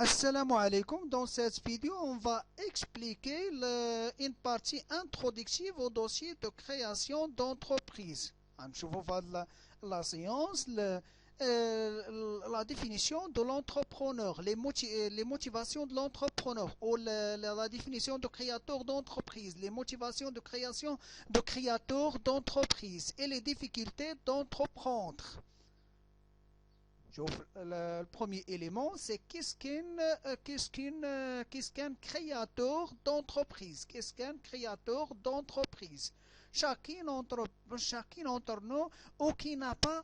Assalamu alaikum. Dans cette vidéo, on va expliquer une partie introductive au dossier de création d'entreprise. هنشوفوا في هذه la séance la définition de l'entrepreneur, les motivations de l'entrepreneur ou la définition de créateur d'entreprise, les motivations de création de créateur d'entreprise et les difficultés d'entreprendre. Le premier élément, c'est qu'est-ce qu'un créateur d'entreprise. Qu'est-ce qu'un créateur d'entreprise? Chacun d'entre nous ou qui n'a pas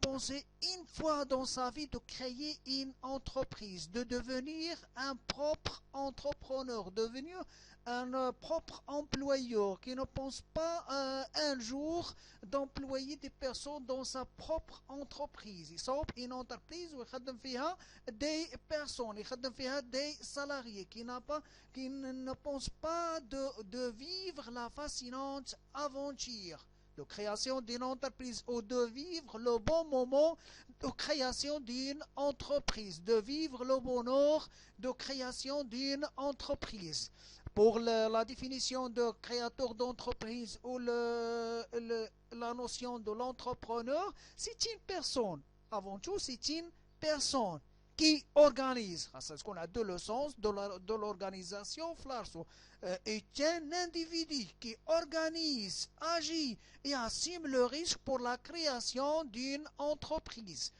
pensé une fois dans sa vie de créer une entreprise, de devenir un propre entrepreneur, devenir un propre employeur, qui ne pense pas un jour d'employer des personnes dans sa propre entreprise. Il s'ouvre une entreprise où il فيها des personnes, il فيها des salariés, qui ne pense pas de vivre la fascinante aventure de création d'une entreprise ou de vivre le bon moment de création d'une entreprise, de vivre le bonheur de création d'une entreprise. Pour la définition de créateur d'entreprise ou la notion de l'entrepreneur, c'est une personne. Avant tout, c'est une personne qui organise. C'est ce qu'on a de le sens de l'organisation. Est un individu qui organise, agit et assume le risque pour la création d'une entreprise.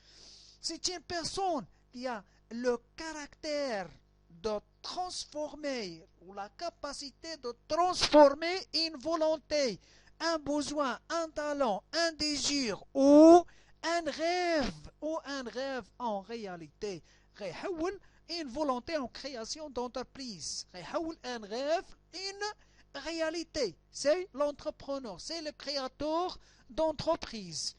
C'est une personne qui a le caractère de transformer ou la capacité de transformer une volonté, un besoin, un talent, un désir ou un rêve en réalité. Une volonté en création d'entreprise. Un rêve, une réalité. C'est l'entrepreneur, c'est le créateur d'entreprise.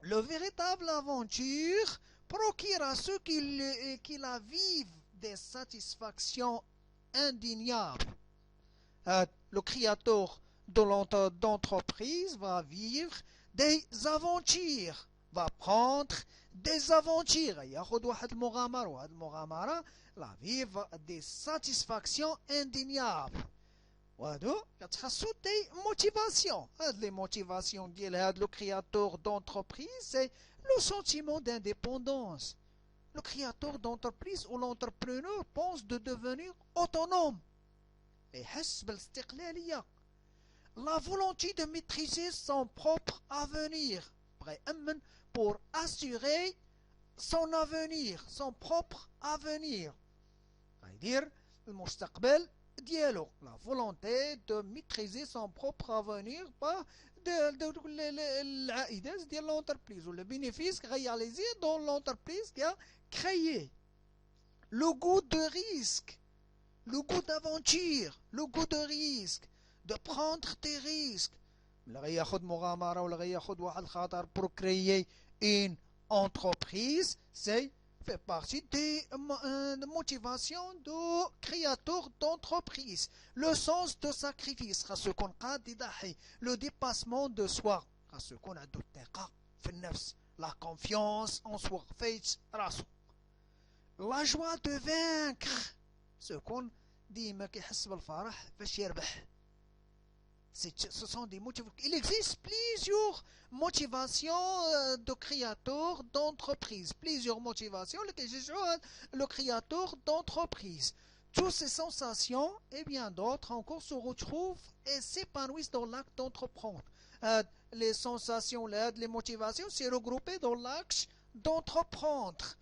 Le véritable aventure procure à ceux qui la vivent des satisfactions indéniables. Le créateur d'entreprise va vivre des aventures, va prendre des aventures. ياخد واحد المغامرة وهذه المغامرة لا vivre des satisfactions indéniables. وهادو كتخصو des motivations. هاد les motivations ديال هاد le créateur d'entreprise, c'est le sentiment d'indépendance. Le créateur d'entreprise ou l'entrepreneur pense de devenir autonome. يحس بالاستقلالية. La volonté de maîtriser son propre avenir. Pour assurer son avenir, son propre avenir. C'est-à-dire, المستقبل ديالو. La volonté de maîtriser son propre avenir par العائدات ديال l'entreprise ou le bénéfice réalisé dans l'entreprise qui a créé. Le goût de risque, le goût d'aventure, le goût de risque, de prendre des risques. اللي غياخد مغامرة ولا غياخد واحد الخطر pour créer une entreprise, c'est fait partie des motivations de créateur d'entreprise. Le sens de sacrifice, ce qu'on a dit, le dépassement de soi, ce qu'on a dit, la confiance en soi, la joie de vaincre, ce qu'on dit, mais qui حس بالفرح باش يربح. Ce sont des motivations. Il existe plusieurs motivations de créateurs d'entreprise. Plusieurs motivations, le créateur d'entreprise. Toutes ces sensations et bien d'autres encore se retrouvent et s'épanouissent dans l'acte d'entreprendre. Les sensations, les motivations, c'est regroupé dans l'acte d'entreprendre.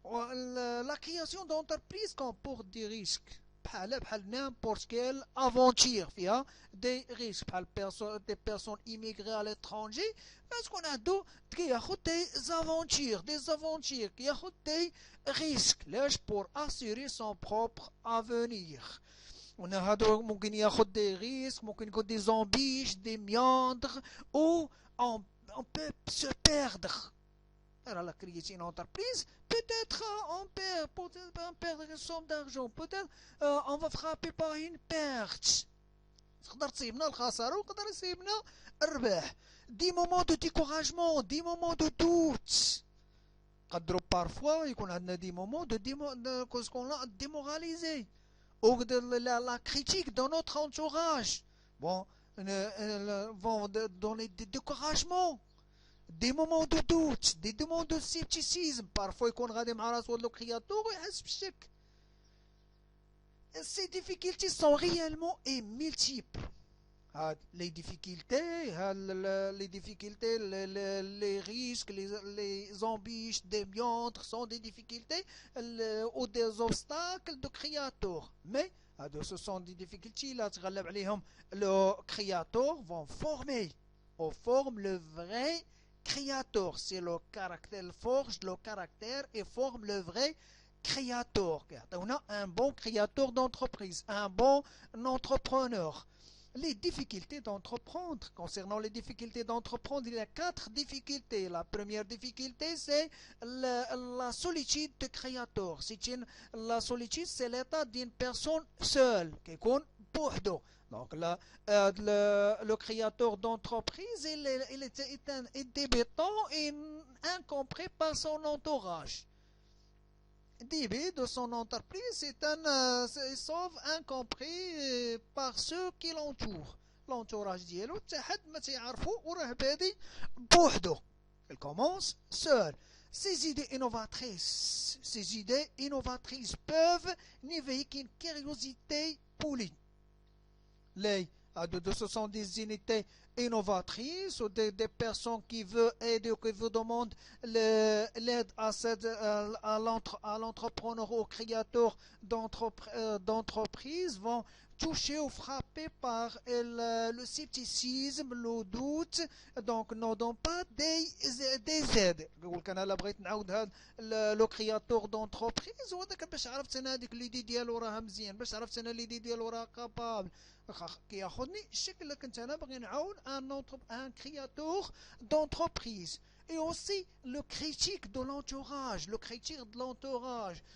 La création d'entreprise comporte des risques. بحال n'importe quelle aventure فيها des risques بحال des personnes immigrées à l'étranger parce qu'on a كياخد des aventures كياخد des risques ليش pour assurer son propre avenir. قلنا هادو ممكن ياخد des risques, ممكن يكون des embûches, des méandres ou on peut se perdre. Alors, la créer une entreprise, peut-être on perd une somme d'argent, peut-être on va frapper par une perte. تقدر تصيبنا الخسارة وتقدر يصيبنا الربح. Des moments de découragement, des moments de doute. قدروا parfois on a des moments de qu'on a démoralisé ou de la critique dans notre entourage vont donner des découragements, des moments de doute, des moments de scepticisme. Parfois يكون غادي مع راسو لو كرياتور ويحس بالشك. Ces difficultés sont réellement et multiples. Les difficultés, les risques, les embûches, des méandres sont des difficultés ou des obstacles de créateur. Mais ce sont des difficultés là, le créateur vont former, on forme le vrai créateur. C'est le caractère, forge le caractère et forme le vrai créateur. On a un bon créateur d'entreprise, un bon entrepreneur. Les difficultés d'entreprendre. Concernant les difficultés d'entreprendre, il y a 4 difficultés. La première difficulté, c'est la solitude de créateur. La solitude, c'est l'état d'une personne seule, qui est بوحده. Donc le créateur d'entreprise, il est débutant et incompris par son entourage. Début de son entreprise, c'est sauf incompris par ceux qui l'entourent. L'entourage ديالو حتى حد ما تيعرفو وراه بادي بوحدو. Il commence seul. Ces idées innovatrices peuvent n'éveiller qu'une curiosité polie. Ce sont des unités innovatrices ou des personnes qui veulent aider ou qui vous demandent l'aide à l'entrepreneur ou au créateur d'entreprise vont toucher ou frapper par le scepticisme, le doute, donc n'ont pas des aides. Le créateur d'entreprise وهذاك باش عرفت انا هذيك ليدي ديالو راه مزيان باش عرفت انا ليدي ديالو راه كابابل كياخذني الشكل اللي كنت انا باغي نعاون un créateur d'entreprise. Et aussi le critique de l'entourage,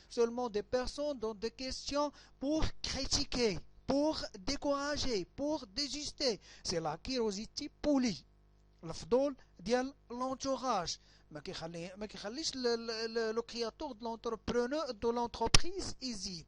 seulement des personnes dont des questions pour critiquer, pour décourager, pour désister. C'est la curiosité polie. الفضول ديال l'entourage. ما كيخليش le créateur de l'entreprise hésite.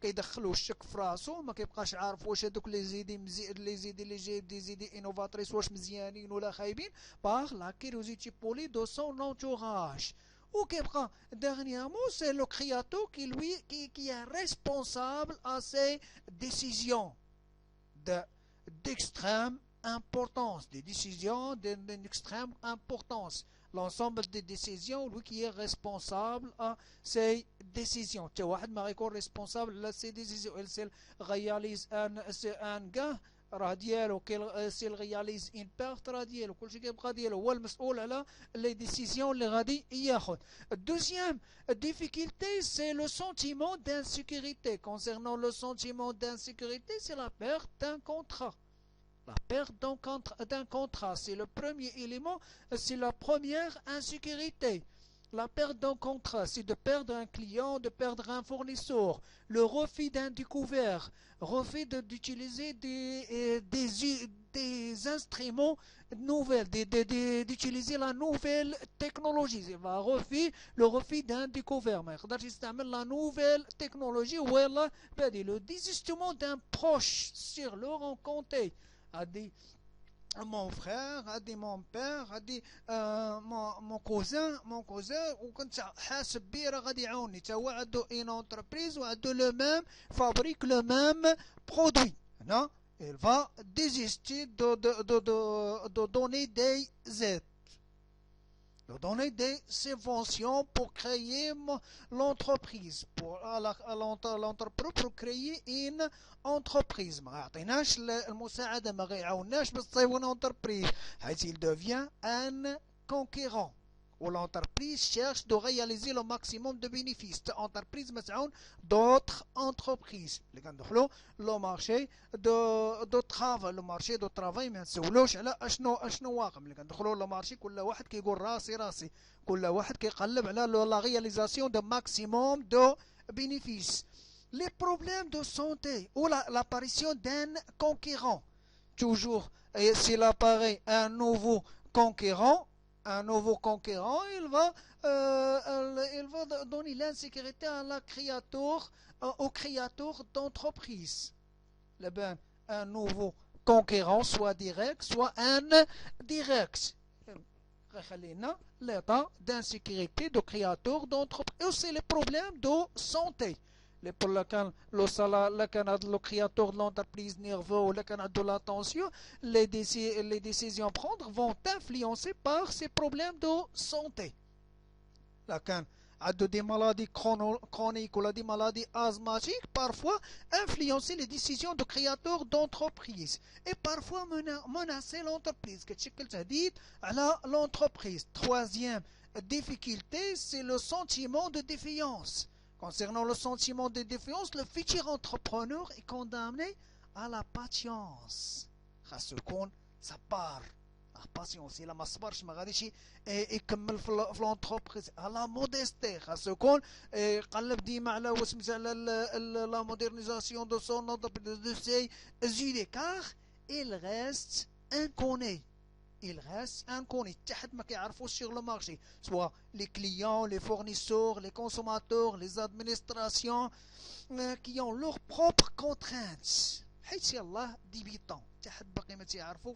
كيدخلوا الشك في راسو ما كيبقاش عارف واش هذوك لي زيدي اللي جايب دي زيدي انوفاتريس واش مزيانين ولا خايبين par la curiosité polie de son entourage. وكيبقى dernièrement c'est le créateur qui est responsable à ces décisions d'extrême importance, des décisions d'extrême importance. L'ensemble des décisions, lui qui est responsable à ces décisions. Tu vois, il est responsable à ces décisions. S'il réalise un gain radial ou s'il réalise une perte radiale, ou quelque chose radial, ou les décisions les radis ياخذ. Deuxième difficulté, c'est le sentiment d'insécurité. Concernant le sentiment d'insécurité, c'est la perte d'un contrat. La perte d'un contrat, c'est le premier élément, c'est la première insécurité. La perte d'un contrat, c'est de perdre un client, de perdre un fournisseur. Le refus d'un découvert, refus d'utiliser des instruments nouvelles, d'utiliser la nouvelle technologie. Le refus d'un découvert. La nouvelle technologie, le désistement d'un proche sur le rencontre. A dit mon frère, a dit mon père, a dit mon cousin وكنت حاسب بيه راه غادي يعاوني تا هو عنده une entreprise وعنده le même fabrique le même produit. Non, il va désister de donner des aides, de donner des subventions pour créer l'entreprise, pour l'entreprise pour créer une entreprise. ما يعطيناش المساعدة ما يعاونناش باش تصايبوا entreprise حيث il devient un conquérant. Où l'entreprise cherche de réaliser le maximum de bénéfices. L'entreprise مسعون d'autres entreprises. اللي كندخلوا لو مارشي دو ترافاي، لو مارشي دو ترافاي ما نسولوش على اشنو واقع. ملي كندخلوا لو مارشي كل واحد كيقول راسي، كل واحد كيقلب على لا réalisation de maximum de bénéfices. Les problèmes de santé ou l'apparition d'un conquérant. Toujours, s'il apparaît un nouveau conquérant, un nouveau conquérant, il va donner l'insécurité à la créateur, au créateur d'entreprise. Eh ben, un nouveau conquérant, soit direct, soit indirect. L'état d'insécurité du créateur d'entreprise. C'est le problème de santé. Pour le créateur de l'entreprise nerveux ou le canal de l'attention, les décisions à prendre vont influencer par ces problèmes de santé. Des maladies chroniques ou des maladies asthmatiques, parfois influencer les décisions du créateur d'entreprise et parfois menacer l'entreprise. L'entreprise. Troisième difficulté, c'est le sentiment de défiance. Concernant le sentiment de défiance, le futur entrepreneur est condamné à la patience. Ça part. La patience, il a ma صبرش ما غاديش يكمل في l'entreprise à la modestie. خاصو يكون قلب ديما على واسمس على la modernisation de son entreprise, de ses idées, car il reste inconnu. Il reste inconnu. تحت ما كيعرفوش sur le marché, soit les clients, les fournisseurs, les consommateurs, les administrations qui ont leurs propres contraintes. حيت يلاه ديبيطون تحت باقي ما تيعرفوا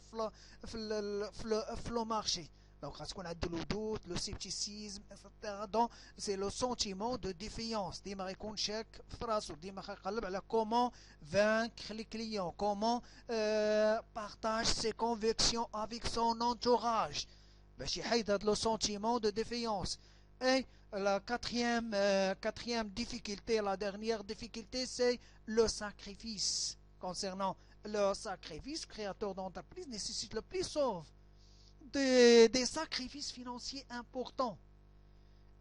في لو مارشي. دونك غتكون عنده لو دوت لو سيبتيسيزم اكسترا. دونك سي لو سونتيمون دو ديفيونس. ديما غيكون شاك في راسو، ديما غيقلب على كومون فانكر لي كليون، كومون بارطاج سي كونفيكسيون افيك سون انتوراج باش يحيد هاد لو سونتيمون دو ديفيونس. اي la quatrième difficulté, la dernière difficulté, c'est le sacrifice. Concernant le sacrifice, le créateur d'entreprise nécessite le plus souvent des sacrifices financiers importants.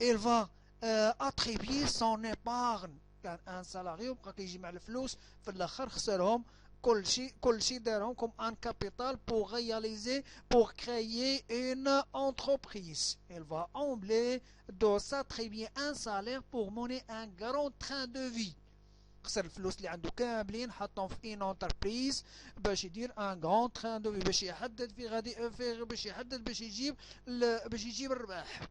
Il va attribuer son épargne. Un salarié يبقى كيجمع الفلوس في الاخر خسرهم كل شيء دارهم comme un capital pour créer une entreprise. Il va emblée de s'attribuer un salaire pour mener un grand train de vie. خسر الفلوس اللي عنده كاملين حطهم في ان انتربريز باش يدير ان غون تران دو باش يحدد في غادي باش يحدد باش يجيب الربح.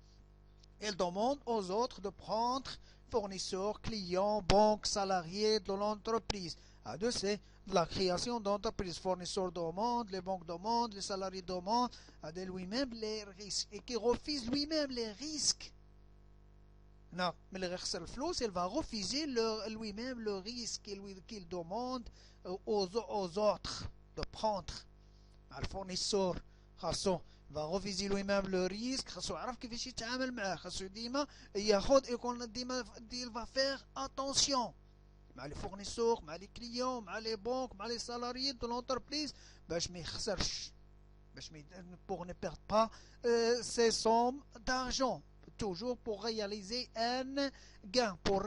Il demande aux autres de prendre fournisseurs, clients, banques, salariés de l'entreprise. À deux, c'est la création d'entreprises. Fournisseurs demandent, les banques demandent, les salariés demandent, à de lui-même les risques et qui refuse lui-même les risques. Non, mais le flou, il va refuser lui-même le risque qu'il demande aux autres de prendre. Le fournisseur va refuser lui-même le risque. Il va faire attention. Les fournisseurs, les clients, les banques, les salariés de l'entreprise, pour ne perdre pas ces sommes d'argent. Toujours pour réaliser un gain, pour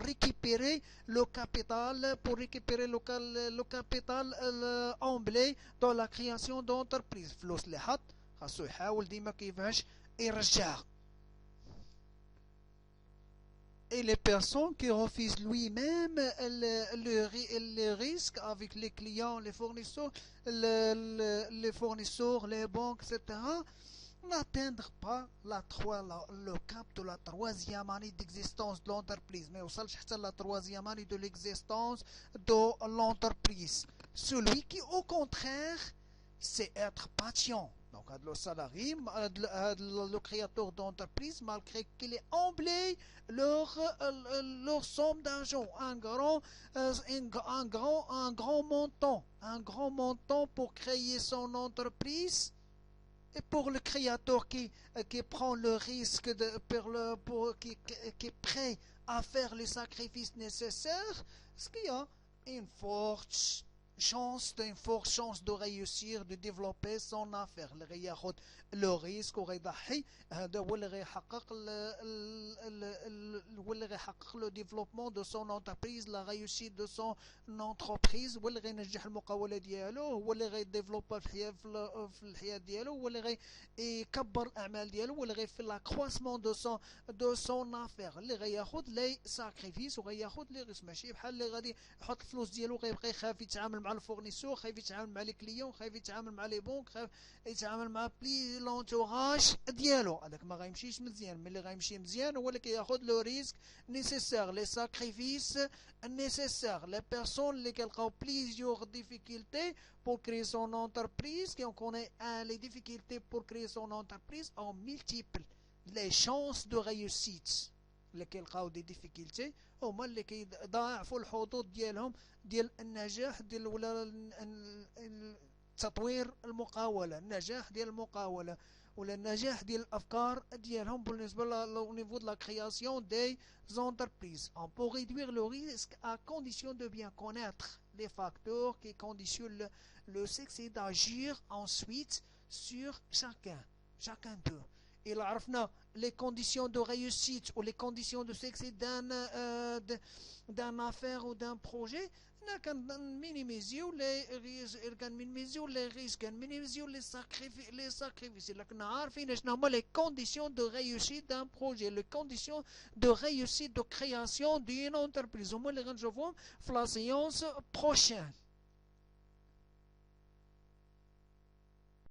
récupérer le capital, emblé dans la création d'entreprise. فلوس اللي حط خاصو يحاول ديما كيفاش يرجع. Et les personnes qui refusent lui-même le risque avec les clients, les fournisseurs, les banques, etc., n'atteindre pas le cap de la troisième année d'existence de l'entreprise. Mais aussi la troisième année de l'existence de l'entreprise. Celui qui, au contraire, c'est être patient. Donc, le salarié, le créateur d'entreprise, malgré qu'il ait emblé leur somme d'argent, un grand montant pour créer son entreprise. Et pour le créateur qui prend le risque, qui est prêt à faire les sacrifices nécessaires, est-ce qu'il y a une forte chance de réussir, de développer son affaire. Le risque وغيضحي هذا هو اللي غيحقق le développement de son entreprise, la réussite de son entreprise. هو اللي غينجح المقاولة ديالو، هو اللي غيديفلوبا في الحياة ديالو، هو اللي غيكبر الأعمال ديالو، هو اللي غيفي لاكرواسمون دو سون افير، اللي غياخذ لي ساكريفيس وغياخذ لي ريسك. ماشي بحال اللي غادي يحط الفلوس ديالو غيبقى يخاف يتعامل مع الفورنيسور، خايف يتعامل مع لي كليون، خايف يتعامل مع لي بونك، خايف يتعامل مع بلي لونتوراج ديالو. هذاك ما غيمشيش مزيان. ملي غيمشي مزيان هو اللي كياخذ لو ريسك نيسيسير، لي ساكريفيس nécessaire. Les personnes qui ont plusieurs difficultés pour créer son entreprise, qui connaissent les difficultés pour créer son entreprise, ont multiple les chances de réussite. اللي كيلقاو دي ديفيكولتي هما اللي كيضاعفوا الحظوظ ديالهم ديال النجاح ديال ولا تطوير المقاولة، النجاح ديال المقاولة ولا النجاح ديال الافكار ديالهم بالنسبه لو نيفو de la création des entreprises. On peut réduire le risque à condition de bien connaître les facteurs qui conditionnent le succès, d'agir ensuite sur chacun d'eux. Et là, les conditions de réussite ou les conditions de succès d'un affaire ou d'un projet, minimiser les risques, minimiser les sacrifices. Les conditions de réussite d'un projet, les conditions de réussite de création d'une entreprise. Au moins, les gens vont la séance prochaine.